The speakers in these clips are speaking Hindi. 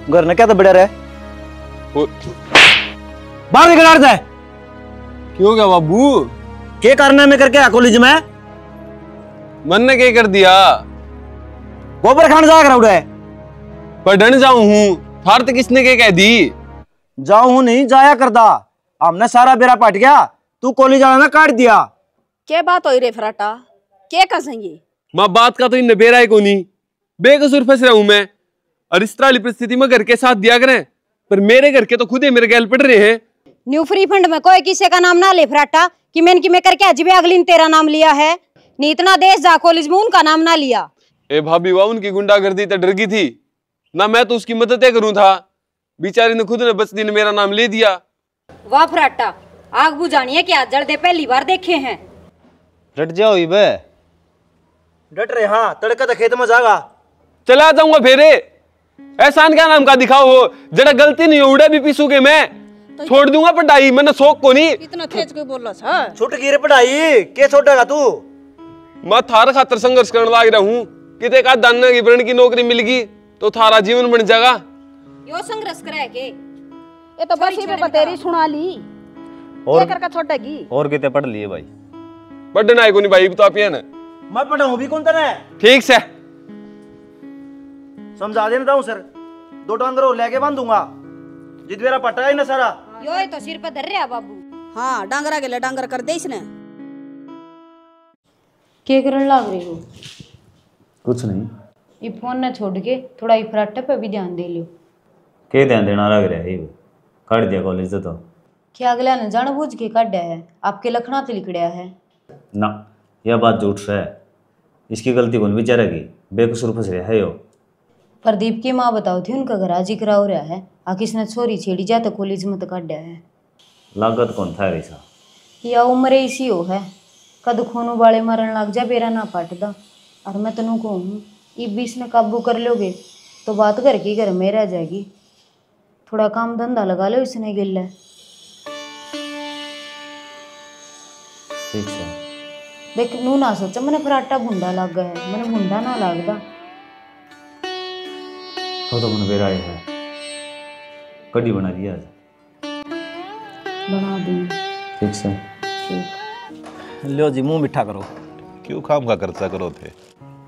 घर ने क्या तो बढ़िया रहे बाहर निकल है। क्यों क्या बाबू? क्या करना मैं करके कॉलेज में मन ने क्या कर दिया? गोबर खान जा कर है पढ़ने जाऊं हूँ थार तक किसने क्या कह दी? जाऊं हूं नहीं जाया करदा हमने सारा बेरा पट गया तू कॉलेज आना काट दिया। क्या बात हो रे फराटा क्या कसेंगे? माँ बात का तो इन बेरा है को नहीं बेकसूर फंस रहा हूं मैं और इस तरह परिस्थिति में घर के साथ दिया करें पर मेरे घर के तो खुद ही मेरे गैल पड़ रहे हैं। न्यू फ्री फंड में कोई किसी का नाम ना ले फराटा कि मैंने कि मैं करके अजबे अगली ने तेरा नाम लिया है नी इतना देश जा कॉलेज में उनका नाम ना लिया। ए भाभी वाह उनकी गुंडागर्दी तो डर गई थी ना मैं तो उसकी मदद करूं था बेचारी ने खुद ने बचती ने मेरा नाम ले दिया। वाह फराटा आग बुझानी है क्या जड़ दे पहली बार देखे हैं। डट जाओ बे डट रहे हाँ तड़का तो खेत में जागा चला जाऊंगा फेरे एहसान क्या नाम का दिखाओ हो जरा गलती नहीं उड़े भी पीसूगे मैं तो छोड़ दूंगा पढ़ाई मैंने शौक को नहीं इतना तेज कोई बोल रहा था छूट गिरे पढ़ाई के छोड़ेगा तू मैं थार खातर संघर्ष करने लग रहा हूँ किते का दाना की वर्ण की नौकरी मिल गई तो थारा जीवन बन जाएगा। यो संघर्ष करे के ये तो बस ही बतेरी सुना ली और करके छोड़ेगी और किते पढ़ लिए भाई पढ़ना है को नहीं भाई तो आप ये ना मैं पढ़ाऊं भी कौन तरह ठीक से समझा देना हूं सर दो डांगर और लेके बांधूंगा जित मेरा पटा है ना सारा यो तो सिर पे धर रहा बाबू। हाँ डांगरा के ले डांगर कर दे इसने क्या करने लग रही हो? कुछ नहीं ये फोन न छोड़ के थोड़ा ये फराटे पे भी ध्यान दे लियो। क्या ध्यान देना लग रहा है काट दिया कॉलेज से तो क्या अगला ने जानबूझ के काटा है आपके लखना तो लिखड़िया है ना यह बात झूठ है इसकी गलती कौन बेचारेगी बेकसूर फंस रहा है यो। प्रदीप की माँ बताओ थी उनका घर आज ही करा हो रहा है आकिस ने छोरी छेड़ी जा तो कॉलेज में तो काटा है। लागत कौन था ऐसा या उम्र इसी हो है कद खून वाले मरण लग जा बेरा ना पाट दा और मैं तनु कहूँ ये बीस ने काबू कर लोगे तो बात घर की घर में रह जाएगी। थोड़ा काम धंधा लगा लो इसने गिल्ला ठीक है देख नू ना सोचा मैंने फराटा भुंडा लग गया है मैंने भुंडा ना लगता हो तो मन बेरा है कड़ी बना दिया आज बना दी ठीक से ठीक लो जी मुंह मिठा करो क्यों काम का खर्चा करो थे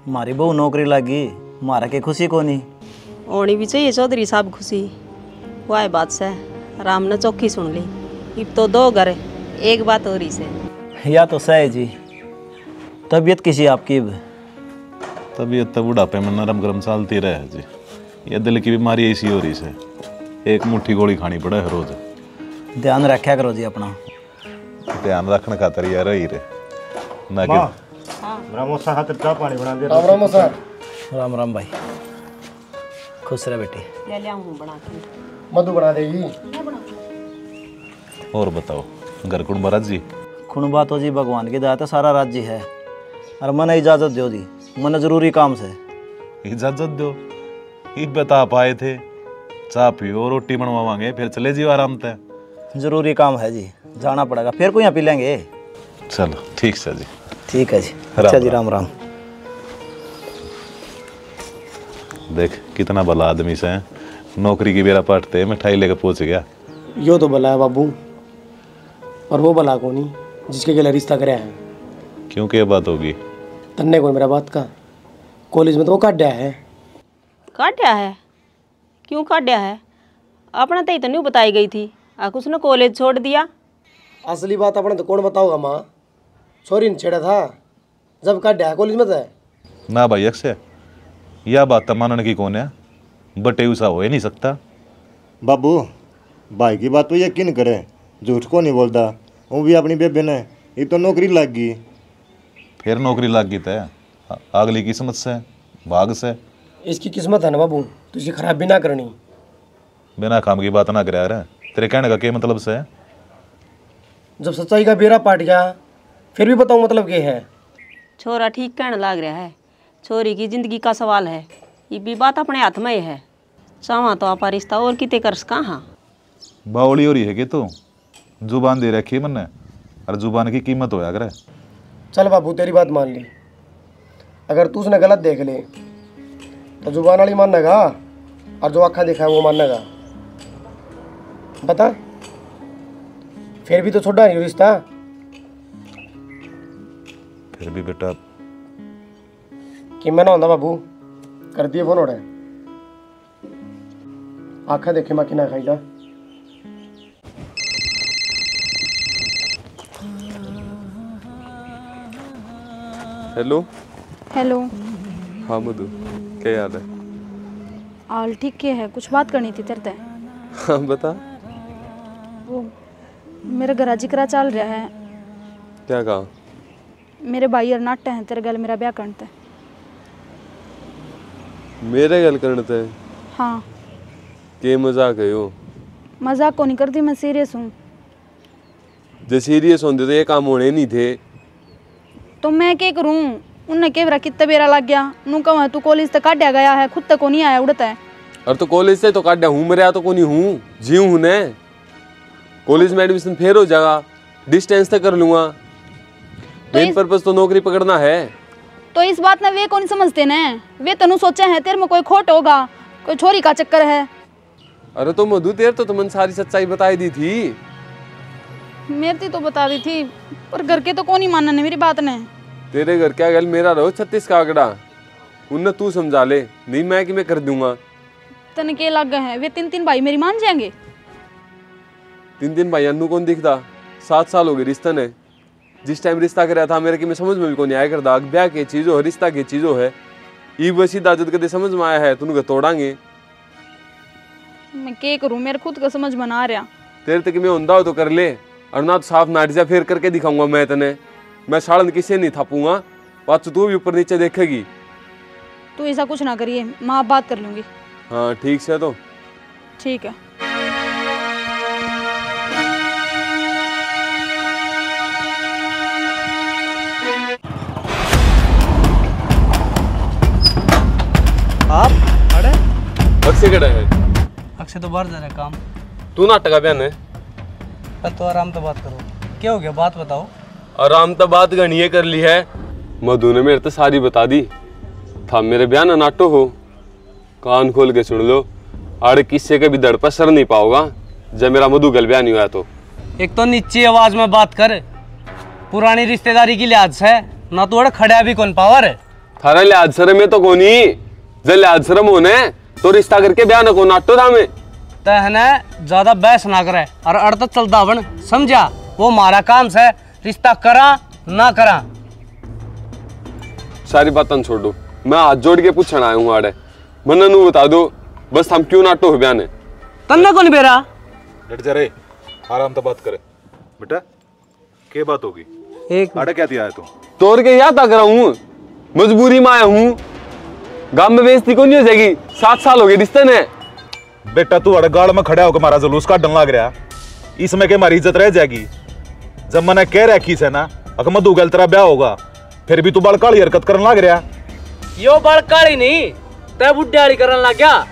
मारी बहू नौकरी लगी मारा के खुशी को नहीं होनी भी चाहिए चौधरी साहब खुशी वाह बात से राम ने चौकी सुन ली अब तो दो घर एक बात हो रही से या तो सही जी तबीयत किसी आपकी तबीयत तो बुढ़ापे में नरम गरम चलती रहे जी ये दिल की बीमारी ऐसी हो रही से एक मुट्ठी गोली खानी पड़े हर रोज ध्यान रखा करो जी अपना ध्यान रखने का तरीका रही रे ना कि रामोसा हाथ चाय पानी बना दे रामोसा राम राम भाई खुश रह बेटी ले लिया हूँ बना के मधु बना देगी और बताओ घर कुण महाराज जी खुणबा तो जी भगवान की दया तो सारा राज्य है और मन इजाजत दो जी मन जरूरी काम से इजाजत दो ये बता पाए थे चाय पियो रोटी बनवावांगे फिर चले जी आराम से जरूरी काम है जी जाना पड़ेगा फिर कोई यहाँ पी लेंगे चलो ठीक से जी ठीक है जी अच्छा जी राम राम। देख कितना भला आदमी से नौकरी की बेरा पाटते मिठाई लेकर पहुंच गया यो तो भला है बाबू और वो भला को नहीं जिसके गले रिश्ता कराया है क्योंकि ये बात होगी तन्ने को मेरा बात का कॉलेज में तो वो काटा है क्यों काटा है अपना तो नहीं बताई गई थी आक उसने कॉलेज छोड़ दिया। असली बात अपने तो कौन बताओगा माँ छोरी ने छेड़ा था जब काटा है कॉलेज में तो ना भाई अक्षय यह बात तो मानने की कौन है बटे उसा हो ही नहीं सकता। बाबू भाई की बात पे यकीन करे झूठ को नहीं बोलता वो भी अपनी बेबे ने ये तो नौकरी लग गई फिर नौकरी लग गई तो अगली किस्मत से भाग से इसकी किस्मत है ना बाबू तो इसकी खराब भी ना करनी बिना काम की बात ना करा रहे तेरे कहने का क्या मतलब से जब सच्चाई का बेरा पाट गया फिर भी बताऊँ मतलब क्या है। छोरा ठीक कहने लग रहा है छोरी की जिंदगी का सवाल है ये भी बात अपने हाथ में है चावा तो आप रिश्ता और किते कर कहाँ बावली हो रही है कि तू जुबान दे रखी है मैंने और जुबान की कीमत होया करे। चल बाबू तेरी बात मान ली अगर तू उसने गलत देख ले तो जुबान वाली मानेगा और जो आँखा देखा है वो मानेगा। बता, फिर भी तो छोड़ा नहीं रिश्ता। फिर भी बेटा कि मैं ना होंदा बाबू कर दिए फोन उड़े आँखा देखे मैं कि ना खाईदा। Hello hello. हाँ मधु, क्या याद है? हाल ठीक के है, कुछ बात करनी थी तेरे से। हाँ बता। वो मेरे घर जिक्र चल रहा है। क्या कहा? मेरे भाई और नाटे हैं तेरे गल मेरा ब्याह करते। मेरे गल करते हैं? हाँ। के मजाक है यो? मजाक को नहीं करती, मैं सीरियस हूँ। जो सीरियस होंगे तो ये काम होने नहीं थे। तो मैं क्या करूँ? उनने केवरा कितना बेरा लग गया। नू कहूँ तू कॉलेज तक काटा गया है, खुद तक को नहीं आया उड़ता है। और तो कॉलेज से तो काटा हूँ, मेरे तो को नहीं हूँ, जीव हूँ ने। कॉलेज में एडमिशन फेर हो जाएगा, डिस्टेंस तक कर लूंगा। मेन पर्पस तो नौकरी पकड़ना है। तो इस बात ना वे कौन समझते ने? वे तनु सोचा है तेरे में कोई खोट होगा, कोई छोरी का चक्कर है। अरे तो मधु तेरे तो तुमने सारी सच्चाई बताई दी थी। मेरी तो बता दी थी, पर घर के तो कौन ही मानना ने मेरी बात ने। तेरे घर क्या गल, मेरा रहो 36 का आंकड़ा। उन्हें तू समझा ले, नहीं मैं कि मैं कर दूंगा। तने के लग गए हैं, वे 3 भाई मेरी मान जाएंगे। 3 भाई अन्नू कौन दिखता? 7 साल हो गए रिश्ते ने। जिस टाइम रिश्ता कराया था मेरे की मैं समझ में भी कौन आया करता। ब्याह की चीजों है, रिश्ता की चीजों है। ये वैसी दाजत कदे समझ में आया है, तुन तोड़ांगे। मैं क्या करूं, मेरे खुद का समझ में ना आ रहा। तेरे तक मैं होंदा हो तो कर ले, और ना तो साफ नाटिजा फेर करके दिखाऊंगा मैं तने। मैं साड़न किसे नहीं थापूंगा, बात तू भी ऊपर नीचे देखेगी। तू ऐसा कुछ ना करिए, मैं बात कर लूंगी। हाँ ठीक से तो ठीक है। आप अरे अक्षय कड़ा है? अक्षय तो बाहर जा रहा है काम। तू नाटक का बयान है? तो आराम तो बात करो, क्या हो गया बात बताओ। आराम तो बात गणिये कर ली है। मधु ने मेरे तो सारी बता दी था। मेरे बयान नाटो हो, कान खोल के सुन लो। आड़े किससे के भी दड़ पर सर नहीं पाओगा जब मेरा मधु गल बयान नहीं हुआ तो। एक तो नीची आवाज में बात कर, पुरानी रिश्तेदारी की लिहाज से ना तो खड़ा भी कौन पावर है। थारा लिहाज शर्म में तो कोनी, जब लिहाज शर्म होने तो रिश्ता करके बयान को नाटो था में। तहने ज्यादा बहस ना करे और अड़ता चलता बन, समझा? वो हमारा काम से रिश्ता करा ना करा। सारी बातें छोड़ दो, मैं हाथ जोड़ के पूछना आया हूँ। आड़े मन्ना नू बता दो बस, हम क्यों नाटो हो बयान है। तन्ने कौन बेरा डट जा रे, आराम तो बात करे बेटा। क्या बात होगी? एक आड़े क्या दिया है तू? तोड़ के याद कर रहा हूँ, मजबूरी में आया हूँ। गांव में बेइज्जती को नहीं हो जाएगी, 7 साल हो गए रिश्ते ने। बेटा तू अड़े गाड़ में खड़ा होकर हमारा जुलूस काटने लग रहा, इसमें के हमारी इज्जत रह जाएगी। जब मैंने कह रखी से ना अगर मधु गल तेरा ब्याह होगा, फिर भी तू बड़काली हरकत करने लग रहा। यो बड़काली नहीं, तै बुढ़ियाड़ी करने लग गया।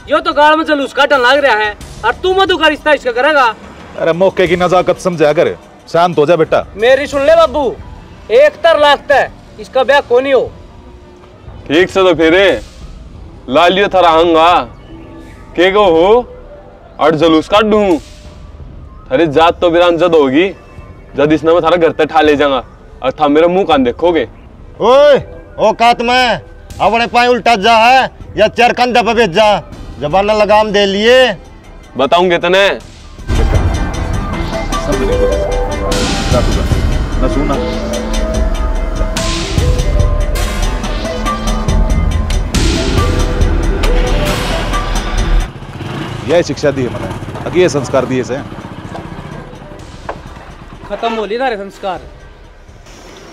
यो तो गाड़ में जुलूस काटने लग रहा है और तू मधु का रिश्ता इसका करेगा। अरे मौके की नजाकत समझा कर, शांत हो जा बेटा। मेरी सुन ले बाबू, 1 लाख है इसका ब्याह को नहीं हो। ठीक से तो फेरे लालियो थारा हंगा के गो हो और जलूस काट दूं। थारी जात तो बिरान जद होगी, जद इसने मैं थारा घर तक ठा ले जाऊंगा और था मेरा मुंह कान देखोगे। ओए औकात में अपने पाए उल्टा जा है या चार कंधे पे भेज जा, जबान लगाम दे लिए। बताऊंगे तने ना सुना यह शिक्षा दी है मैंने, अगे ये संस्कार दिए से खत्म हो ली संस्कार।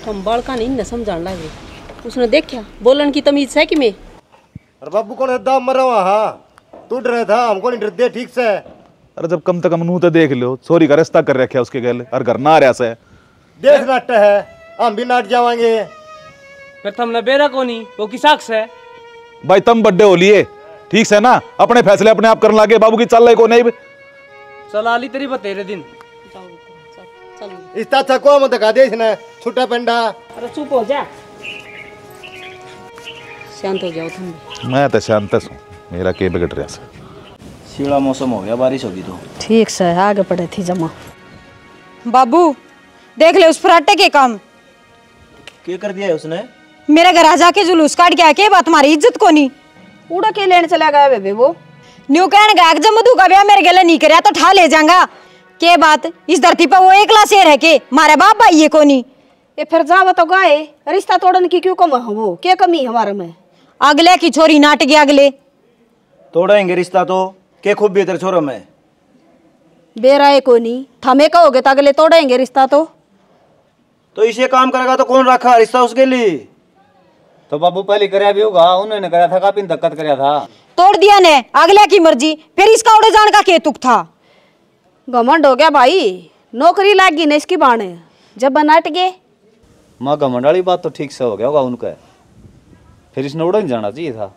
हम बड़का नहीं न समझाने लगे। उसने देखा बोलन की तमीज है कि मैं। अरे बाबू कौन है दाम मरा हुआ? हाँ तू डर था, हमको नहीं डर दे ठीक से। अरे जब कम से कम नू तो देख लो, चोरी का रास्ता कर रखा उसके गल और घर ना आ रहा से। देख नाट है, हम भी नाट जावांगे। फिर तुमने बेरा को नहीं, वो की साक्ष है। भाई तुम बड्डे हो लिए ठीक से ना, अपने फैसले अपने आप करने लगे। बाबू की चल रही को नहीं चला ली तेरी बतेरे दिन। इस अच्छा को मत दिखा दे इसने छोटा पेंडा। अरे चुप हो जा, शांत हो जाओ तुम। मैं तो शांत हूँ। मेरा के बिगड़ रहा से। शीला मौसम हो गया, बारिश होगी तो ठीक से आगे पड़े थी जमा। बाबू देख ले उस फराटे के काम। क्या कर दिया है उसने? मेरे घर आ जाके जुलूस काट के आके बात हमारी इज्जत को नहीं। उड़ा के लेने चला गया बेबे वो। न्यू कहने गया जब मधु का ब्याह मेरे गले नहीं करया तो ठा ले जाऊंगा। के बात इस धरती पर वो एकला शेर है के मारे बाप भाई ये को नहीं। ये फिर जावा तो गाए रिश्ता तोड़ने की क्यों कम है वो? क्या कमी हमारे में? अगले की छोरी नाट गया अगले तोड़ेंगे रिश्ता तो के खूब बेहतर छोरो में बेराए को नहीं थमे कहोगे तो अगले तोड़ेंगे रिश्ता तो इसे काम करेगा तो कौन रखा रिश्ता उसके लिए? तो बाबू पहले कराया भी होगा, उन्होंने कराया था, काफी दिक्कत कराया था। तोड़ दिया ने अगले की मर्जी, फिर इसका उड़े जाने का क्या तुक था? घमंड हो गया भाई, नौकरी लागी ना इसकी बाणे जब बनाट गए। माँ घमंड वाली बात तो ठीक से हो गया होगा उनका, फिर इसने उड़ा नहीं जाना चाहिए था।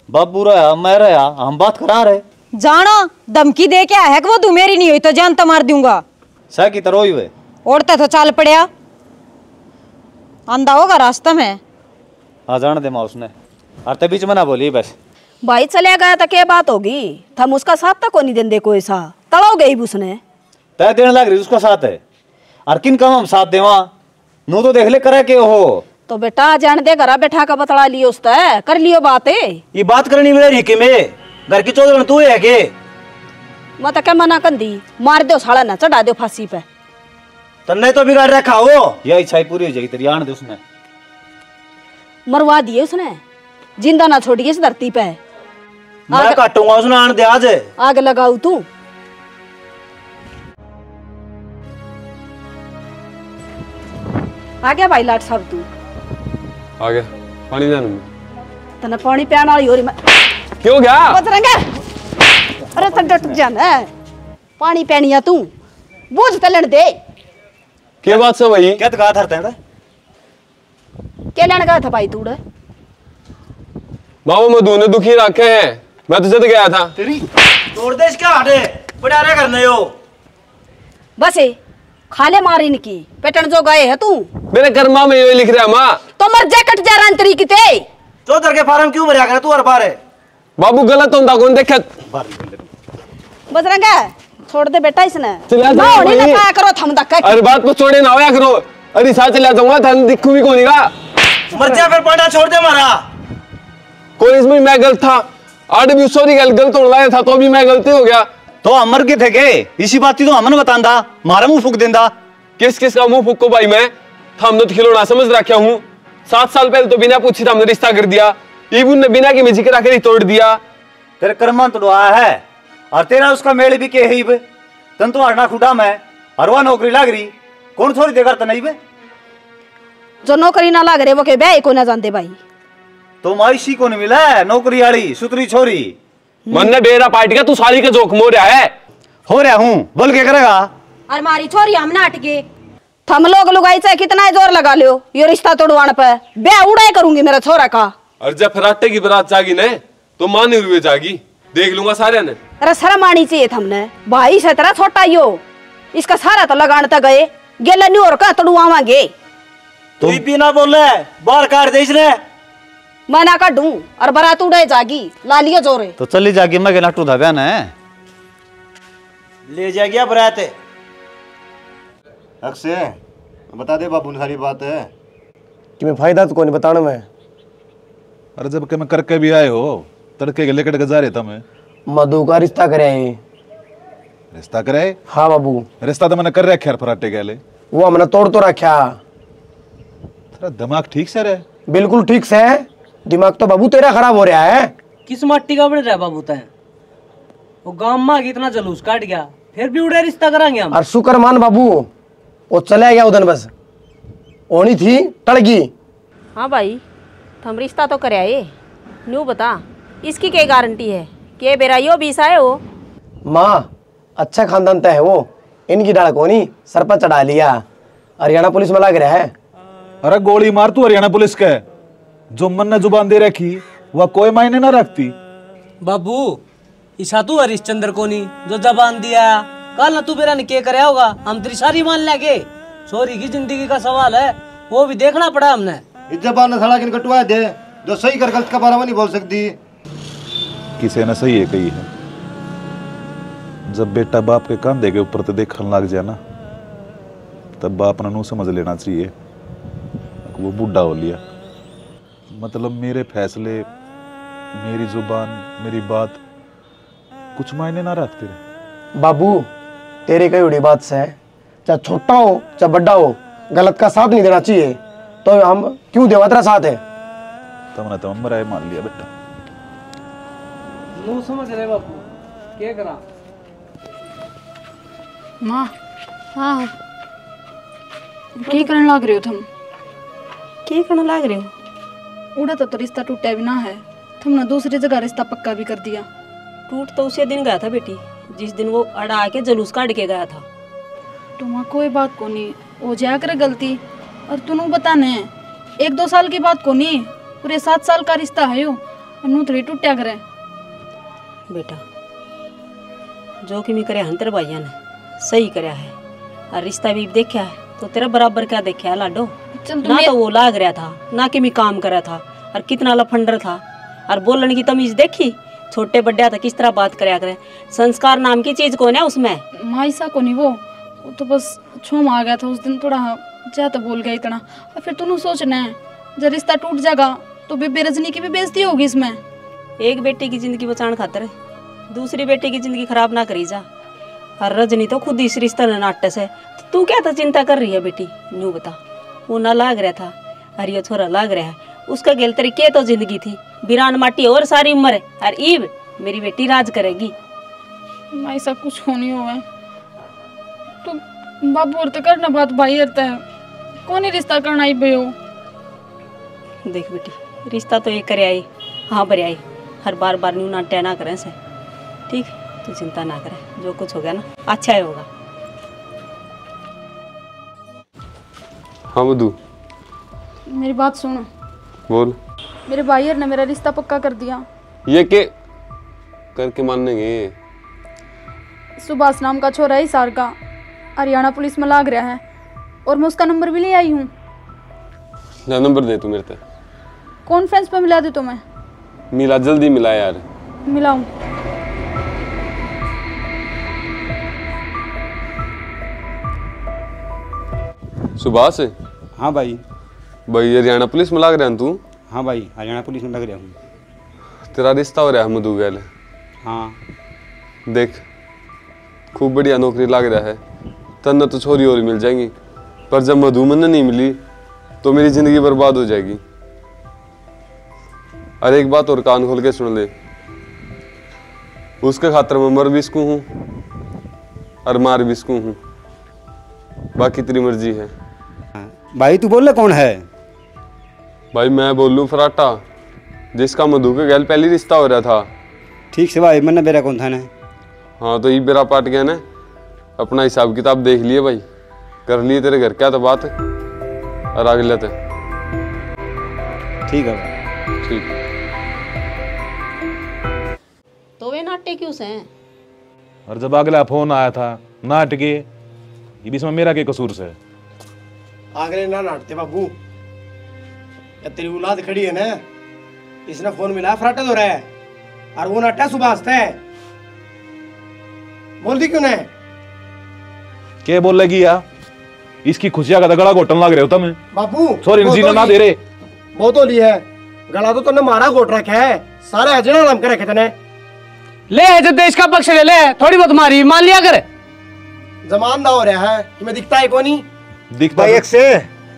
बाबू रहा मैं रहा, हम बात करा रहे। जाना धमकी दे के आया कि वो तू मेरी नहीं हुई तो जान तो मार दूंगा। सह की तरह हुए ओढ़ता तो चाल पड़या, अंधा होगा रास्ता में। हाँ जान दे माँ उसने, अरे बीच में ना बोली बस। भाई चले गया तो क्या बात होगी? थम उसका साथ तक को नहीं देंगे कोई सा तड़ो गई उसने तय देने लग रही उसका साथ है। और किन काम हम साथ देवा नू तो देख ले करे के हो। तो बेटा जान दे घरा बैठा का बतला लियो उस कर लियो बात है। ये बात करनी मेरी के में घर की चौधरी तू है के मैं तो क्या मना कर दी, मार दो साला ना चढ़ा दो फांसी पे। तन्ने तो बिगाड़ रखा हो, यह इच्छा ही पूरी हो जाएगी तेरी। आने दे उसने मरवा दिए उसने, जिंदा ना छोड़िए इस धरती पे। मैं काटूंगा उसने, आने दे आज आग लगाऊ तू। आ गया भाई लाट साहब तू आ गया पानी जाने में। तने पानी पियाना वाली हो रही मैं क्यों गया बतरेंगे? अरे तो डट जाना पानी पीनिया तू बोझ तलन दे। क्या बात से भाई? क्या कहा था? क्या लेने गया था भाई तू? बाबू मधु ने दुखी रखे हैं, मैं तो जद गया था। तेरी तोड़ दे इसका हाडे बड़ा रे करने हो। बस खाले मारिन की पेटन जो गए है तू मेरे कर्मा में ये लिख रहा माँ। तो मर जा कट जा रंतरी की ते चौधर के फार्म क्यों भरिया कर तू हर बार है? बाबू गलत होता कौन देखे? बजरंगा छोड़ दे बेटा इसने चला ना होने ना क्या करो थम दक्का। अरे बात को छोड़े ना होया करो। अरे साथ चला जाऊंगा धन दिखू भी कोनी का। मर जा फिर पाटा छोड़ दे मारा। कोई इसमें मैं गलत था, आठ भी सॉरी गलत होने लाया था तो भी मैं गलती हो गया। तो अमर के थे के इसी बात की तो हमने बतांदा, मारा मुंह फूक देंदा। किस किस का मुंह फूको भाई मैं? हमने तो खिलौना समझ रखा हूँ। 7 साल पहले तो बिना पूछी हमने रिश्ता कर दिया, इबुन ने बिना की जिक्र आकर ही तोड़ दिया। तेरे कर्मा तोड़वाया है और तेरा उसका मेल भी के ही बे। तन तो हरना खुटा में हरवा नौकरी लाग रही, कौन छोड़ी देगा तो नहीं बे? जो नौकरी ना लाग रहे वो के ब्याह को ना जानते भाई। तो माइशी को नहीं मिला नौकरी वाली सुतरी छोरी। मन ने बेरा पार्टी का तू साली का जोखम हो रहा है। हो रहा हूँ बोल के करेगा। और मारी छोरी हम नाट गए। थम लोग लुगाई चाहे कितना जोर लगा लियो ये रिश्ता तोड़वाने पे ब्याह उड़ाई करूंगी मेरा छोरा का। और जब फराटे की बारात जागी ने तो माने हुए जागी, देख लूंगा सारे ने। अरे शर्म आनी चाहिए थमने, भाई से तेरा छोटा यो इसका सारा तो लगाने तक गए गेला नहीं और का तोड़वावांगे। तू ही बिना बोले बाहर काट दे इसने। मैं ना काटूं और बारात उड़े जागी लालियो जोरे। तो चली जागी मैं के नाटू धाब्या ने ले जाएगी बारात। अक्षय बता दे बाबू ने सारी बात है कि मैं फायदा तो कौन बताना मैं। अरे जब के मैं करके भी आए हो तड़के के लेकर जा रहे था मैं। मधु का रिश्ता करे रिश्ता करे? हाँ बाबू रिश्ता तो मैंने कर रखा फराटे के ले। वो हमने तोड़ तो रखा। तेरा दिमाग ठीक से रहे? बिल्कुल ठीक से है, दिमाग तो बाबू तेरा खराब हो रहा है। किस मट्टी का बन रहा है बाबू तय? वो गांव में इतना जलूस काट गया फिर भी उड़े रिश्ता कराएंगे हम। और शुक्र मान बाबू वो चला गया उधर, बस ओनी थी टड़गी। हाँ भाई थम रिश्ता तो करे आए न्यू बता इसकी क्या गारंटी है कि बेराइयो बीस आए हो? माँ अच्छा खानदान तय है वो, इनकी डाल को नहीं सर पर चढ़ा लिया, हरियाणा पुलिस में लग रहा है। अरे गोली मार तू हरियाणा पुलिस के, जो मन ने जुबान दे रखी वह कोई मायने ना रखती। बाबू ईसा तू हरिश्चंद्र को नहीं जो जबान दिया कल ना तू बेरा ने क्या करे होगा, हम तेरी सारी मान लेंगे। छोरी की जिंदगी का सवाल है वो भी देखना पड़ा हमने। इस जबान ने साला किन कटवा दे जो सही कर गलत का बारे में नहीं बोल सकती। किसी ने सही है कही है, जब बेटा बाप के कंधे के ऊपर तो देखने लग जाए ना, तब बाप ने समझ लेना चाहिए वो बूढ़ा हो लिया। मतलब मेरे फैसले, मेरी जुबान, मेरी बात कुछ मायने ना रखते रहे। बाबू तेरे कई उड़ी बात से, चाहे छोटा हो चाहे बड़ा हो, गलत का साथ नहीं देना चाहिए। तो हम क्यों देवा तेरा साथ है? तुमने तो मराए मान लिया बेटा। मुंह समझ रहे बापू, क्या करा? माँ, हाँ की करने लग रहे हो तुम? की करने लग रहे हो? उड़ा तो रिश्ता टूटा भी ना है, तुमने दूसरी जगह रिश्ता पक्का भी कर दिया। टूट तो उसी दिन गया था बेटी, जिस दिन वो अड़ा के जुलूस काट के गया था। तुम्हारा कोई बात को नहीं, हो जाया करे गलती। और तुनू बताने 1-2 साल की बात को नहीं, पूरे 7 साल का रिश्ता है यो, नू थोड़ी टूटा करे। बेटा जो कि मैं करे हंतर भाइया ने सही करया है, और रिश्ता भी देखा है तो तेरा बराबर क्या देखा है लाडो। ना तो वो लाग रहा था, ना कि मैं काम करा था, और कितना लफंडर था, और बोलने की तमीज देखी, छोटे बड्डा था किस तरह बात करया करे। संस्कार नाम की चीज कौन है उसमें? माइसा को नहीं, वो तो बस छूम आ गया था उस दिन, थोड़ा ज्यादा बोल गया इतना। और फिर तूने सोचना है जब रिश्ता टूट जाएगा तो बेबे रजनी की भी बेइज्जती होगी इसमें। एक बेटी की जिंदगी बचाने खातिर दूसरी बेटी की जिंदगी खराब ना करी जा। और रजनी तो खुद इस रिश्ते में नाटक है, तो तू क्या था चिंता कर रही है बेटी? न्यू बता, वो ना लाग रहा था और ये छोरा लाग रहा है, उसका गेल तरीके तो जिंदगी थी, बिरान माटी और सारी उम्र है, और ईब मेरी बेटी राज करेगी। ऐसा कुछ होनी हो है तो बाबू और तो करना बात भाई रहता है, कौन ही रिश्ता करना ही बे हो। देख बेटी, रिश्ता तो ये करे आई, हाँ बरे आई, हर बार बार न्यू नाट्या ना करें से, ठीक? तू चिंता ना करे, जो कुछ हो गया ना अच्छा ही होगा। हाँ मधु, मेरी बात सुनो। बोल। मेरे भाई ने मेरा रिश्ता पक्का कर दिया। ये के करके मानेंगे? सुभाष नाम का छोरा है सार का, हरियाणा पुलिस में लाग रहा है, और मैं उसका नंबर भी ले आई हूँ। नंबर दे तू मेरे से। कॉन्फ्रेंस पे मिला दे तो मैं मिला, जल्दी मिला यार। मिलाऊं? सुभाष? हाँ भाई। भाई हरियाणा पुलिस में लग रहा है तू? हाँ भाई, हरियाणा पुलिस में लग रहा हूँ। तेरा रिश्ता हो रहा है मधु गैल? हाँ। देख खूब बढ़िया नौकरी लग रहा है, तन्ना तो छोरी और मिल जाएंगी, पर जब मधु मन नहीं मिली तो मेरी जिंदगी बर्बाद हो जाएगी। और एक बात और कान खोल के सुन ले, उसके खातर मैं मर भी सकूं हूँ और मार भी सकूं हूँ, बाकी तेरी मर्जी है। भाई तू बोल रहा कौन है? भाई मैं बोलूं फराटा, जिसका मधु के गैल पहली रिश्ता हो रहा था। ठीक से भाई, मैंने बेरा कौन था ना? हाँ तो ये बेरा पाट गया ना, अपना हिसाब किताब देख लिए भाई, कर लिए तेरे घर क्या तो बात, और आगे लेते। ठीक है भाई। ठीक। तो वे नाट्य क्यों से हैं? और जब अगला फोन आया था नाटके, ये बीच में मेरा क्या कसूर से? आगले ना नाटते बाबू, या तेरी औलाद खड़ी है ना, इसने फोन मिला फराटा हो रहा है, और वो नाट्या सुभाष है। बोल दी क्यों नहीं? क्या बोल लगी या? इसकी खुशियां का गला घोटन लग रहे हो तुम बाबू। सॉरी जीना ना दे रहे, बहुत होली है, गला तो तुमने मारा घोट रखा है, सारे हजड़ा नाम कर रखे तने। ले जब देश का पक्ष ले ले, थोड़ी बहुत मारी मान लिया कर। जमान ना हो रहा है, तुम्हें दिखता है कौन ही? दिखता है। एक से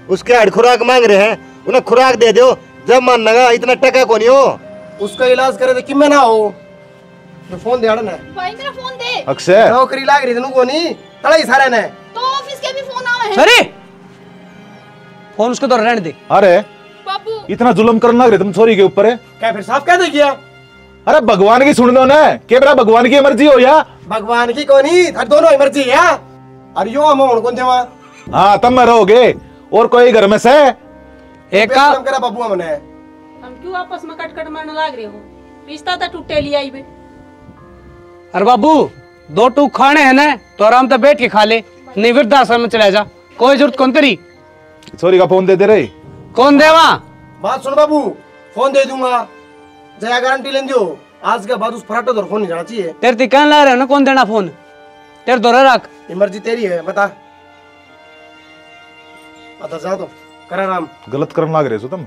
उसके हड खुराक मांग रहे हैं, उन्हें खुराक दे दो, जब मन लगा इतना टका को नहीं हो। उसका इलाज करे तो किम ना हो। तो फोन दे आड़न है। भाई मेरा फोन दे। अक्षय नौकरी लाग रही तनु को नहीं, तड़ाई सारे ने। तो ऑफिस के भी फोन आवे हैं। सॉरी, फोन उसको तो रहने दे। अरे बाबू इतना जुल्म करने लग रहे तुम छोरी के ऊपर है? क्या फिर साफ कह दो किया? अरे भगवान की सुन दो ना, के बरा भगवान की मर्जी हो या भगवान की कोनी, हर दोनों मर्जी है। और यो हम कौन देवा? हाँ तब मैं रहोगे, और कोई घर में से एक का करा बाबू हमने। हम क्यों आपस में कट मारने लग रहे हो? रिश्ता तो टूटे लिया ही बे। अरे बाबू, 2 टूक खाने हैं ना तो आराम से बैठ के खा ले, नहीं वृद्धाश्रम में चला जा, कोई जरूरत कौन तेरी। छोरी का फोन दे दे रही। कौन देवा? बात सुन बाबू, फोन दे दूंगा, जया गारंटी लें दो, आज के बाद उस फराटे दौर फोन नहीं जाना चाहिए। तेरे ती कहने ला रहे हो ना कौन देना फोन, तेरे दौरा रख। मर्जी तेरी है, बता बता जा तो करे राम। गलत करने लग रहे हो तुम।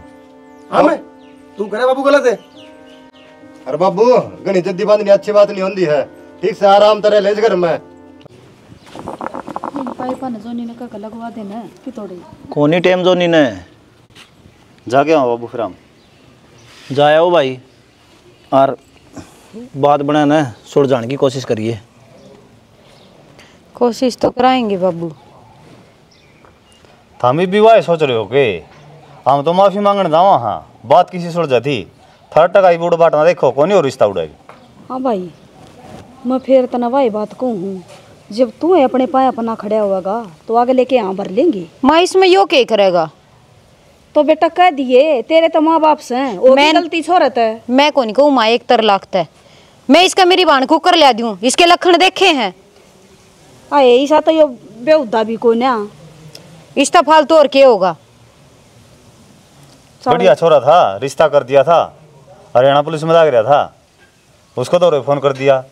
हाँ मैं तू करे बाबू गलत है। अरे बाबू घनी जद्दी बांधनी अच्छी बात नहीं होती है, ठीक से आराम तरह ले घर में। पाइप ने जोनी ने का लगवा देना कि तोड़ी कोनी टाइम जोनी ने जाके आओ बाबू फिर हम जाए हो भाई और बात बनाना सुड़ जाने की कोशिश करिए। कोशिश तो कराएंगे बाबू। थामी विवाह सोच रहे हो के हम तो माफी मांगने जावा। हाँ बात किसी सुड़ जाती थर्ड टकाई बूढ़ बांटना देखो कौन और रिश्ता उड़ेगी। हाँ भाई मैं फिर तना भाई बात कहूँ, जब तू अपने पाए अपना खड़ा होगा तो आगे लेके यहाँ भर लेंगे। माँ इसमें यो क्या करेगा? तो बेटा कह दिए तेरे तो माँ बाप से मैं गलती छोड़त है। मैं को नहीं कहूँ माँ एक तर लागत है, मैं इसका मेरी बाण को कर ला दूँ, इसके लक्षण देखे हैं। आए ऐसा तो यो बेहुदा भी कोई ना, इसका फालतू और क्या होगा। बढ़िया छोरा था, रिश्ता कर दिया था, हरियाणा पुलिस में लग रहा था, उसको तो फोन कर दिया।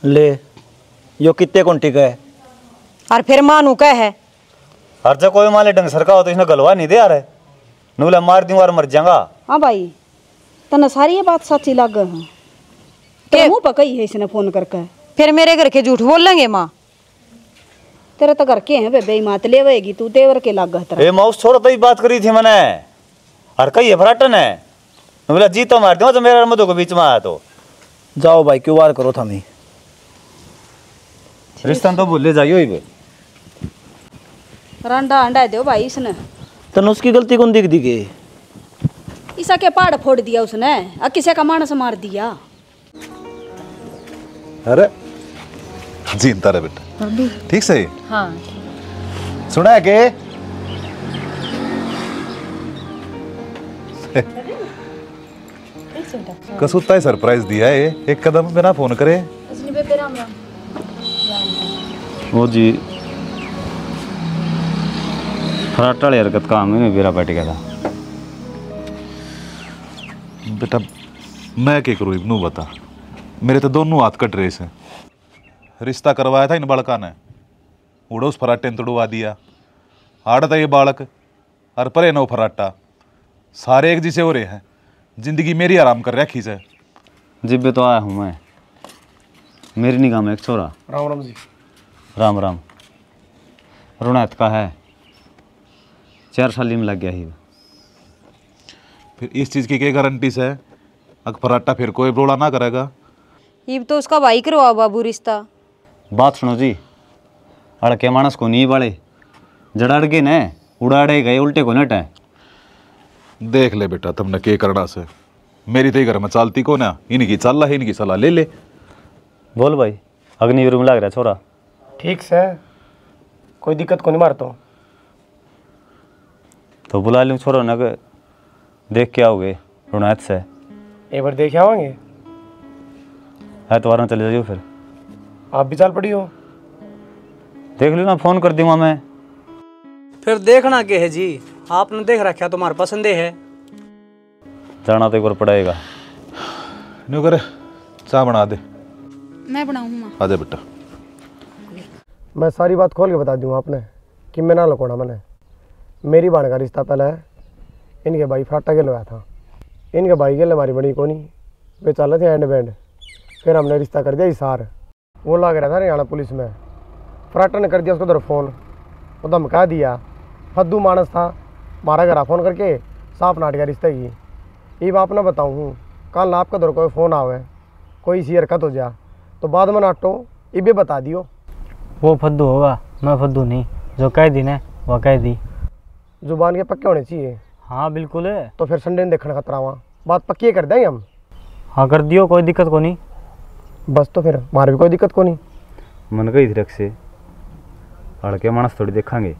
ले यो कितने कुंटी का है और फिर मानू का है। हर जगह कोई माले ढंग सर का हो तो इसने गलवा नहीं दे यार, नूला मार दूं और मर जाऊंगा। हाँ भाई तना सारी ये बात सच्ची लग है, तेरे मुंह पर कही है इसने फोन करके। फिर मेरे घर के झूठ बोल लेंगे माँ। तेरे तो घर के हैं बे मात लेवेगी तू तेवर के लग गया। ए माउस छोरा तो ही बात करी थी मैंने, और कही है फराटन है, बोला जी तो मार दूं तो मेरा मधु के बीच में आया तो। जाओ भाई क्यों वार करो थामी, रिश्ता तो भूले जाइयो ही रंडा अंडा दो भाई इसने। तन उसकी गलती कौन दिख दी के ईसा के पहाड़ फोड़ दिया उसने, और किसी का मानस मार दिया। अरे जीनता रहे बेटा, ठीक से। हाँ सुना है के कसुत्ता है सरप्राइज दिया है, एक कदम बिना फोन करे। वो जी फराटा वाली हरकत काम है मेरा बैठ गया था। बेटा मैं क्या करूँ इब्नू बता, मेरे तो दोनों हाथ कट रेस हैं। रिश्ता करवाया था इन बालका ने, उड़ो उस फराटे ने तोड़वा दिया। आड़ा था ये बालक और परे नो फराटा, सारे एक जैसे हो रहे हैं। जिंदगी मेरी आराम कर रखी से। जिब्बे तो आया हूँ मैं, मेरी निगाह में एक छोरा। राम राम जी। राम राम। रुणात का है, 4 साल में लग गया ही। फिर इस चीज़ की क्या गारंटी है अगर फराटा फिर कोई रोड़ा ना करेगा? ये तो उसका भाई करवा बाबू रिश्ता। बात सुनो जी, अड़के मानस को नहीं बाड़े, जड़ अड़गे ने उड़ाड़े गए उल्टे को नट है। देख ले बेटा तुमने क्या करना से, मेरी तो घर में चलती को ना, इनकी चल है, इनकी सलाह ले ले। बोल भाई, अग्निवीर में लग रहा छोरा। ठीक से, कोई दिक्कत को नहीं मारता तो बुला लूँ छोरा न, देख के आओगे रुनायत से। एक बार देख आवांगे। एतवार में चले जाइयो, फिर आप भी चल पड़ी हो। देख लो ना, फोन कर दूंगा मैं। फिर देखना क्या है जी, आपने देख रखा तुम्हारा पसंद है। जाना तो एक बार पड़ेगा। न्यू करे चाय बना दे। मैं बनाऊँ? आ जा बेटा। मैं सारी बात खोल के बता दूँ आपने कि मैं ना लकोड़ा मैंने। मेरी बाण का रिश्ता पहले इनके भाई फराटा के लगाया था। इनके भाई के लिए हमारी बड़ी कोनी, वे चल रहे थे एंड बैंड। फिर हमने रिश्ता कर दिया इसार, वो लग रहा था हरियाणा पुलिस में। फराटा ने कर दिया उसको उधर फ़ोन, वो धमका दिया। फद्दू मानस था, मारा घरा फ़ोन करके साफ नाट का रिश्ता ही। ये बाप ना बताऊँ, कल आपका उधर कोई फ़ोन आवे, कोई सी हरकत हो जा तो बाद में नाटो ये भी बता दियो। वो फद्दू होगा, मैं फद्दू नहीं। जो कह दी ना वो कह दी। जुबान के पक्के होने चाहिए। हाँ बिल्कुल है। तो फिर संडे ने देखने खतरा वहाँ बात पक्की कर देंगे हम। हाँ कर दियो, कोई दिक्कत को नहीं। बस तो फिर हमारे भी कोई दिक्कत को नहीं। मन गई थी रख से अड़के मानस थोड़ी देखांगे।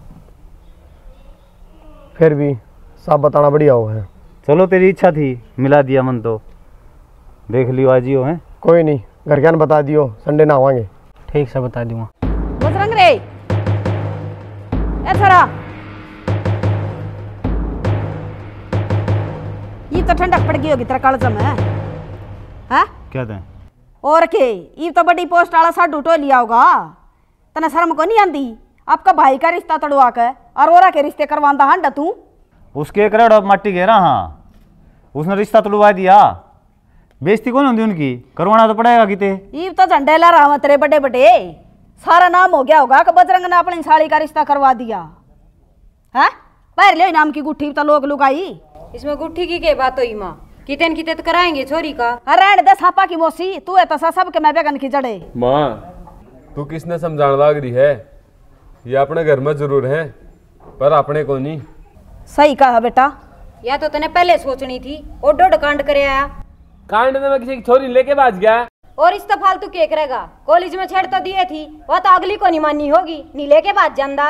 फिर भी साफ बताना बढ़िया हो है। चलो तेरी इच्छा थी, मिला दिया मन तो देख लियो आज ही हो है। कोई नहीं, घर क्या बता दियो, संडे ना आवांगे। ठीक से बता दूंगा। बजरंग रे ऐसा ये तो ठंडक पड़ गई होगी तेरा कालजा में। है कहते हैं और के ये तो बड़ी पोस्ट वाला सा ढूटो लिया होगा, तना शर्म को नहीं आंदी? आपका भाई का रिश्ता तड़वा के और ओरा के रिश्ते करवांदा हंडा तू। उसके एक रेड़ माटी घेरा, हाँ उसने रिश्ता तोड़वा दिया, बेइज्जती कौन होती उनकी, करवाना तो पड़ेगा किते। ये तो झंडे ला रहा तेरे बड़े बड़े, सारा नाम हो गया होगा कि बजरंग ने अपनी साली का रिश्ता करवा दिया है। पैर ले नाम की गुट्ठी तो लोग लुगाई। इसमें गुट्ठी की क्या बात हुई माँ? कितन किते तो कराएंगे छोरी का। अरे दे सापा की मोसी, तू है तो सब के मैं बेगन की जड़े। माँ तू किसने समझाने लग रही है? ये अपने घर में जरूर है पर अपने को नहीं। सही कहा बेटा। या तो तने पहले सोचनी थी और डोड कांड करे आया। कांड में मैं किसी की छोरी लेके भाग गया और इस तो फालतू के करेगा। कॉलेज में छेड़ तो दिए थी, वो तो अगली को नहीं माननी होगी, नहीं लेके बात जानदा।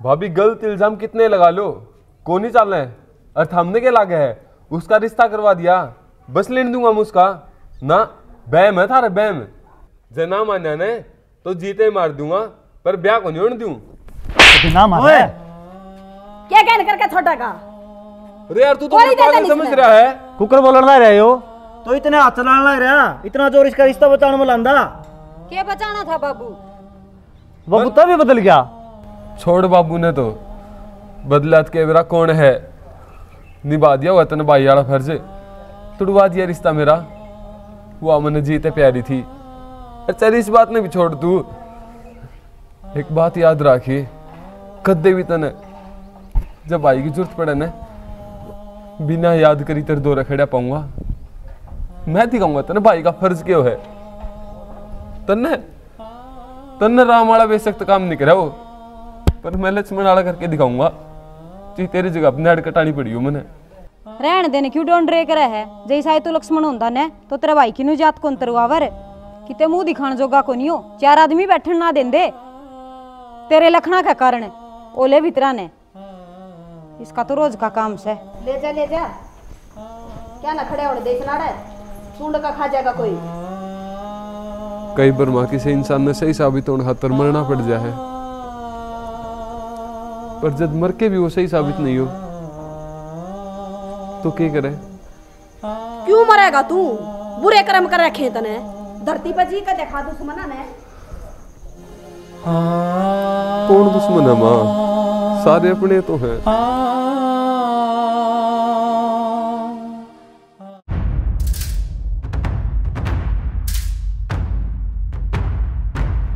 भाभी गलत इल्जाम कितने लगा लो, कौन नहीं चल रहे हैं और थमने के लागे है। उसका रिश्ता करवा दिया, बस लेने दूंगा मैं उसका ना। बैम है थारा बैम, जना मान्या ने तो जीते मार दूंगा पर ब्याह को नहीं होने दूं। क्या कहने करके छोटा का? अरे यार तू तो पागल समझ रहा है। कुकर बोलने लग रहे हो तो इतने हाथ चलाने लग रहा, इतना जोर इसका रिश्ता बचाने में लांदा। क्या बचाना था बाबू? बाबू तभी बदल गया। छोड़ बाबू ने तो बदलात के मेरा कौन है, निभा दिया हुआ तेने भाई वाला फर्ज, तुड़वा दिया रिश्ता मेरा। वो मैंने जीते प्यारी थी। चल इस बात ने भी छोड़, तू एक बात याद रखी, कदे भी तने जब भाई की जरूरत पड़े ना बिना याद करी तेरे दो रखड़ा पाऊंगा। मैं दिखाऊंगा तने भाई का फर्ज क्यों है। तन्ने राम वाला बेसख्त काम नहीं करा वो, पर मैं लक्ष्मण वाला करके दिखाऊंगा। तेरी जगह अपने हड़ कटानी पड़ी हो मैंने। रहन देने क्यों डोंड रे करे है? जैसा तू लक्ष्मण होंदा ने तो तेरा भाई की जात कौन तरवावर किते मुंह दिखाने जोगा को नहीं हो। चार आदमी बैठन ना देंदे तेरे लखना का कारण ओले भीतरा ने। इसका तो रोज का काम से। ले जा क्या ना खड़े और देख लाड़ा सूंड का खा जाएगा कोई। कई बार माँ किसी इंसान ने सही साबित होने खातर मरना पड़ जाए है, पर जब मर के भी वो सही साबित नहीं हो तो क्या करे? क्यों मरेगा तू? बुरे कर्म कर रखे तने, धरती पर जी का देखा दुश्मना ने। कौन दुश्मन है माँ? सारे अपने तो हैं।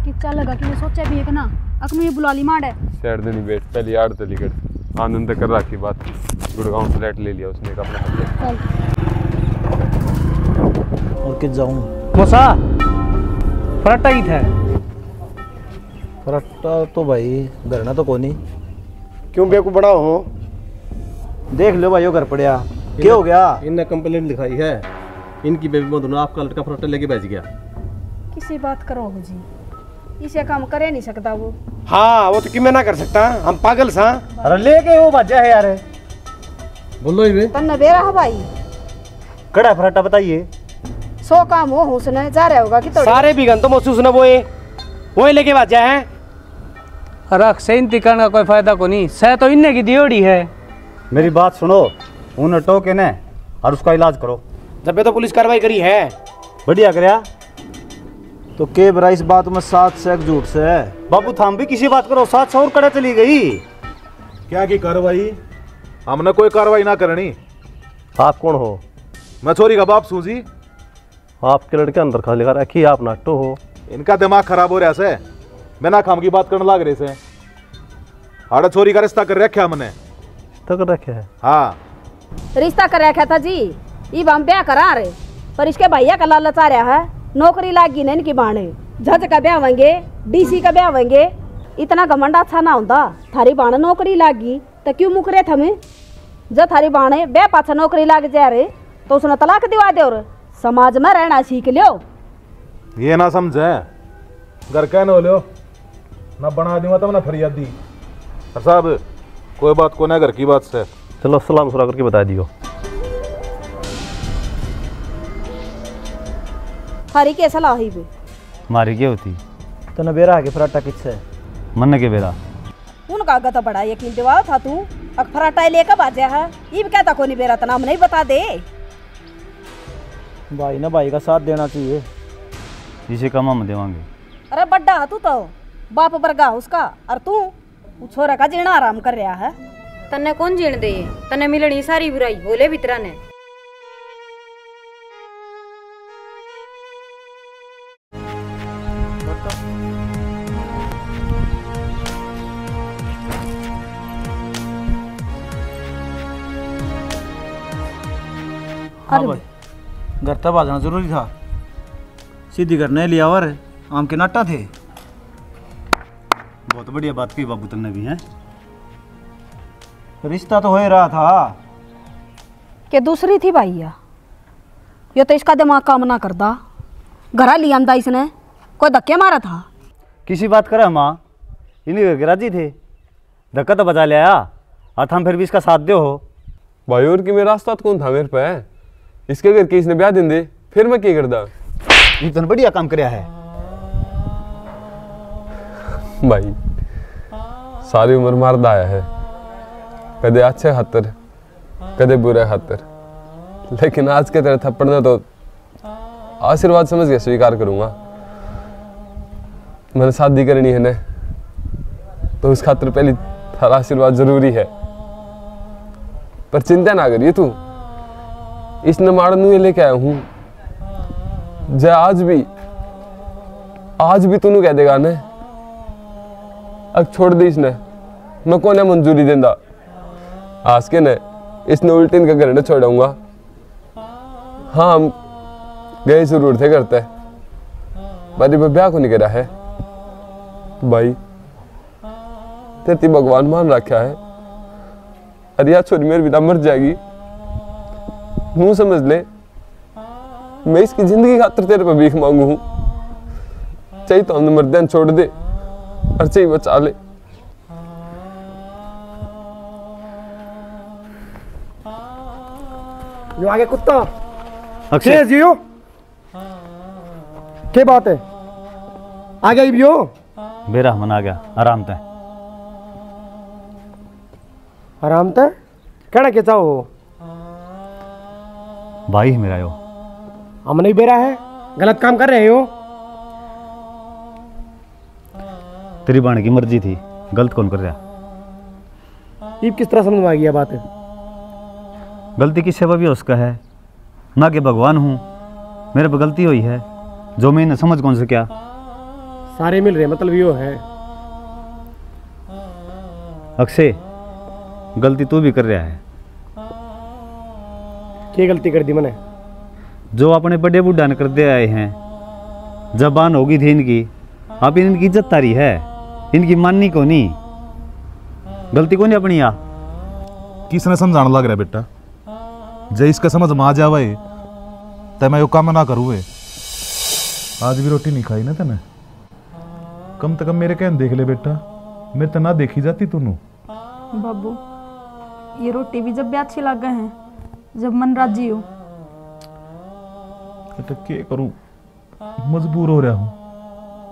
कितना लगा कि मैं सोचा भी है ना अक मुझे बुला ली माड़ है। सैड देनी बेट पहले यार तलीगढ़ आनंद कर रखी बात, गुड़गांव फ्लैट ले लिया उसने अपना। और किस जाऊं मोसा फराटा की था। फराटा तो भाई घर ना तो कोनी। क्यों बेकू बड़ा हो? देख लो भाई वो घर पड़िया। क्या हो गया? इनने कंप्लेंट लिखाई है, इनकी बेबी मधु आपका लड़का फराटा लेके भेज गया। किसी बात करो जी, इसे काम करे नहीं सकता वो। हाँ वो तो कि मैं ना कर सकता, हम पागल सा। अरे लेके वो भजा है यार। बोलो ही तन्ने बेरा है भाई। कड़ा फराटा बताइए। 100 काम हो हुसने जा रहा होगा कि तो सारे बिगन तो महसूस न वो लेके बाजा है। अरे सेंती करने का कोई फायदा को नहीं, सह तो इन्ने की दियोड़ी है। मेरी बात सुनो, उन्हें टोके ने और उसका इलाज करो। जब तो पुलिस कार्रवाई करी है। बढ़िया करया तो के बरा इस बात में 7 से 1 झूठ से है। बाबू थाम भी किसी बात करो, 7 और कड़े चली गई। क्या की कार्रवाई? हमने कोई कार्रवाई ना करनी। आप कौन हो? मैं छोरी का बाप सूजी। आपके लड़के अंदर खा लेकर रखी, आप नाटो हो। इनका दिमाग खराब हो रहा से, बिना खाम की बात करने लग रहे से। आड़ा छोरी का रिश्ता कर रखा हमने। तो कर रखे है? हाँ रिश्ता कर रखा था जी। ये हम ब्याह करा रहे, पर इसके भैया का लालच आ रहा है। नौकरी लागी ना इनकी बाणे, जज का ब्याह होंगे, डीसी का ब्याह होंगे। इतना घमंड अच्छा ना होता। थारी बाण नौकरी लागी तो क्यों मुख रहे थे? जब थारी बाणे ब्याह पाछा नौकरी लाग जा रहे तो उसने तलाक दिवा दे और समाज में रहना सीख लियो। ये ना समझे, घर कह नो लो ना बना दूंगा तब ना फरियाद दी। साहब कोई बात को ना घर की बात से। चलो सलाम सुला करके बता दियो। थारी के सलाह ही भी मारी क्या होती तो न बेरा आगे फराटा किससे मन के बेरा उनका आगा तो बड़ा यकीन दिवा था तू। अखफराटा लेकर बाजा है, ये भी कहता को नहीं बेरा तना हम नहीं बता दे। भाई ना भाई का साथ देना चाहिए, जिसे कम हम देवांगे। अरे बड्डा तू तो बाप वर्गा उसका, और तू छोरा का जीना आराम कर रहा है। तन्ने कौन जीण दे, तन्ने मिलनी सारी बुराई बोले भीतरा ने। हाँ भाई, घर तक आ जाना जरूरी था, सीधी घर नहीं लिया और आम के नाटा थे। बहुत बढ़िया बात की बाबू तुमने भी है। रिश्ता तो हो ही रहा था कि दूसरी थी भैया, ये तो इसका दिमाग काम ना करता। घरा लिया था इसने, कोई धक्के मारा था। किसी बात करा माँ, इन्हीं घर राजी थे, धक्का तो बजा लिया और हम फिर भी इसका साथ दो हो। भाई और कि मेरा रास्ता तो कौन था मेरे पे, इसके घर के इसने ब्याह दिन दे, फिर मैं क्या करदा। ये तो बढ़िया काम कराया है भाई, सारी उम्र मारदा आया है, कदे अच्छे खातर कदे बुरे खातर, लेकिन आज के तेरे थप्पड़ ने तो आशीर्वाद समझ के स्वीकार करूंगा। मैंने शादी करनी है ने, तो उस खातर पहले थारा आशीर्वाद जरूरी है। पर चिंता ना करिए तू, इस नमाड़ ये लेके आया हूं, जे आज भी तूने कह देगा ने अब छोड़ दी इसने, मैं कौन है मंजूरी देंदा। आज के ने इसने उल्टी इनके घर ने छोड़ूंगा। हाँ हम गए जरूर थे करते, पर ब्याह को नहीं करा है भाई, तेरी भगवान मान रखा है। अरे यार छोरी मेरी बिना मर जाएगी, मुंह समझ ले, मैं इसकी जिंदगी खातर तेरे पे भीख मांगू हूं। चाहिए तो हमने मर्दान छोड़ दे और चाहिए बचा ले। जो आगे कुत्ता अक्षय जियो, क्या बात है, आ गई भी हो? बेरा मन आ गया, आराम तय आराम तय कहना क्या चाहो? भाई है मेरा यो। हम नहीं बेरा है, गलत काम कर रहे हो। तेरी बाण की मर्जी थी, गलत कौन कर रहा? ये किस तरह समझ में आ गई बात है? गलती की सेवा भी उसका है, ना कि भगवान हूँ, मेरे पे गलती हुई है, जो मैं न समझ कौन से क्या। सारे मिल रहे मतलब यो है। अक्षय गलती तू भी कर रहा है। क्या गलती कर दी मैंने? जो अपने बड़े बुढ़ा ने कर दे आए हैं, जबान होगी थी इनकी, अब इनकी इज्जत तारी है, इनकी माननी को नहीं, गलती को नहीं अपनी। आ किसने समझाने लग रहा बेटा, जे इसका समझ में आ जावे तय मैं यो काम ना करूँ। आज भी रोटी नहीं खाई ना तने, कम से कम मेरे कहन देख ले बेटा, मेरे तो ना देखी जाती तूनू। बाबू ये रोटी भी जब भी अच्छी लगे हैं, जब मन राजी हो। तो क्या करूं, मजबूर हो रहा हूं,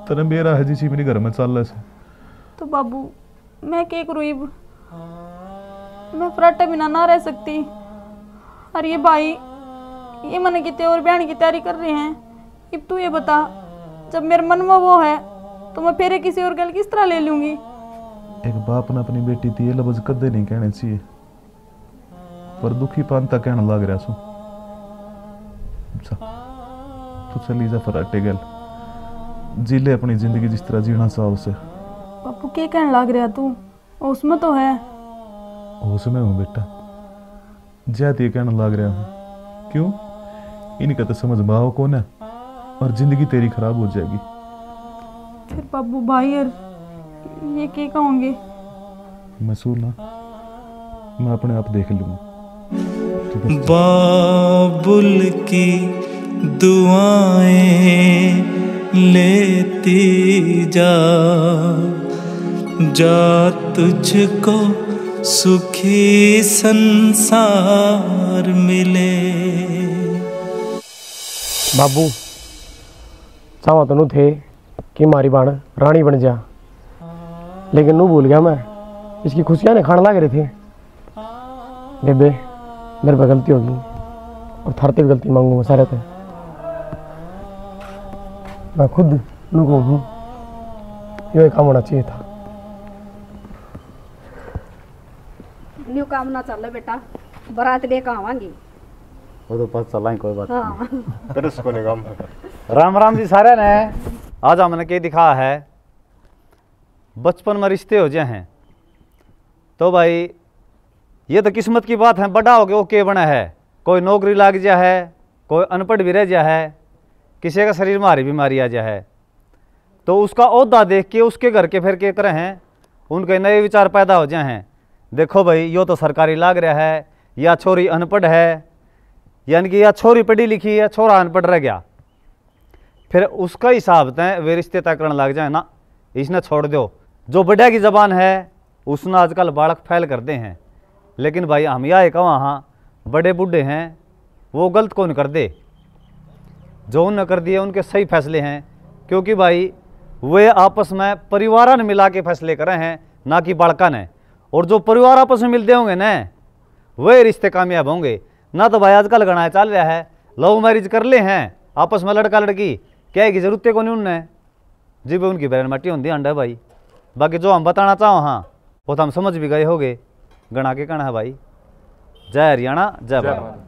तेरे मेरा है जिसी मेरे घर में चल रहा है। तो बाबू मैं क्या करूँ, मैं फराटे बिना ना रह सकती। और ये भाई ये मन की और ब्याह की तैयारी कर रहे हैं। अब तू ये बता, जब मेरे मन में वो है तो मैं फिर किसी और गल किस तरह ले लूंगी? एक बाप ने अपनी बेटी थी ये लफ्ज कदे नहीं कहने चाहिए, पर दुखी पानता कहने लग रहा सू। तो चली जा फराटे गल, जी ले अपनी जिंदगी जिस तरह जीना चाहो उसे। बापू क्या कहने लग रहा तू, उसमें तो है। उसमें हूँ बेटा, ज्यादा कहने लग रहा हूँ। क्यों? इनका तो समझ बाओ कौन है, और जिंदगी तेरी खराब हो जाएगी। फिर बाबू भाई और ये क्या कहोगे? मैं सुना, मैं अपने आप देख लूंगा। बाबुल की दुआएं लेती जा तुझको सुखी संसार मिले। बाबू चाहो तो नू थे कि मारी बाण रानी बन जा, लेकिन नू भूल गया मैं, इसकी खुशियां ने खाने लग रहे थे। बेबे मेरे पे गलती होगी और थारते भी गलती मांगू मैं सारे थे। मैं खुद नुको हूँ, ये काम होना चाहिए था। न्यू काम ना चल बेटा, बारात लेकर आवांगी। वो तो पास चला कोई बात हाँ। नहीं। राम राम जी सारे ने। आज हमने के दिखा है बचपन में रिश्ते हो जाए हैं तो भाई ये तो किस्मत की बात है। बड़ा हो गया वो के बना है, कोई नौकरी लाग जा है, कोई अनपढ़ भी रह जा है, किसी का शरीर में हारी बीमारी आ जा है, तो उसका ओहदा देख के उसके घर के फिर के करे हैं, उनके नए विचार पैदा हो जाए हैं। देखो भाई यो तो सरकारी लाग रहा है, या छोरी अनपढ़ है, यानी कि या छोरी पढ़ी लिखी है, छोरा अनपढ़ रह गया, फिर उसका हिसाब तय वे रिश्ते तय करने लग जाए ना, इसने छोड़ दो। जो बढ़िया की जबान है उसने आजकल बालक फैल करते हैं, लेकिन भाई हम यह कहा हाँ बड़े बूढ़े हैं वो गलत कौन कर दे, जो उन्होंने कर दिए उनके सही फैसले हैं, क्योंकि भाई वे आपस में परिवार ने मिला के फैसले करे हैं, ना कि बालका ने। और जो परिवार आपस में मिलते होंगे ना वे रिश्ते कामयाब होंगे। ना तो भाई आजकल गणाया चल रहा है लव मैरिज कर ले हैं आपस में लड़का लड़की, क्या की जरूरत है को नहीं उनने, जी भाई उनकी बैरन मट्टी होती अंडा भाई। बाकी जो हम बताना चाहो हाँ वो तो हम समझ भी गए होगे, गणा के कहना है भाई। जय हरियाणा जय भारत।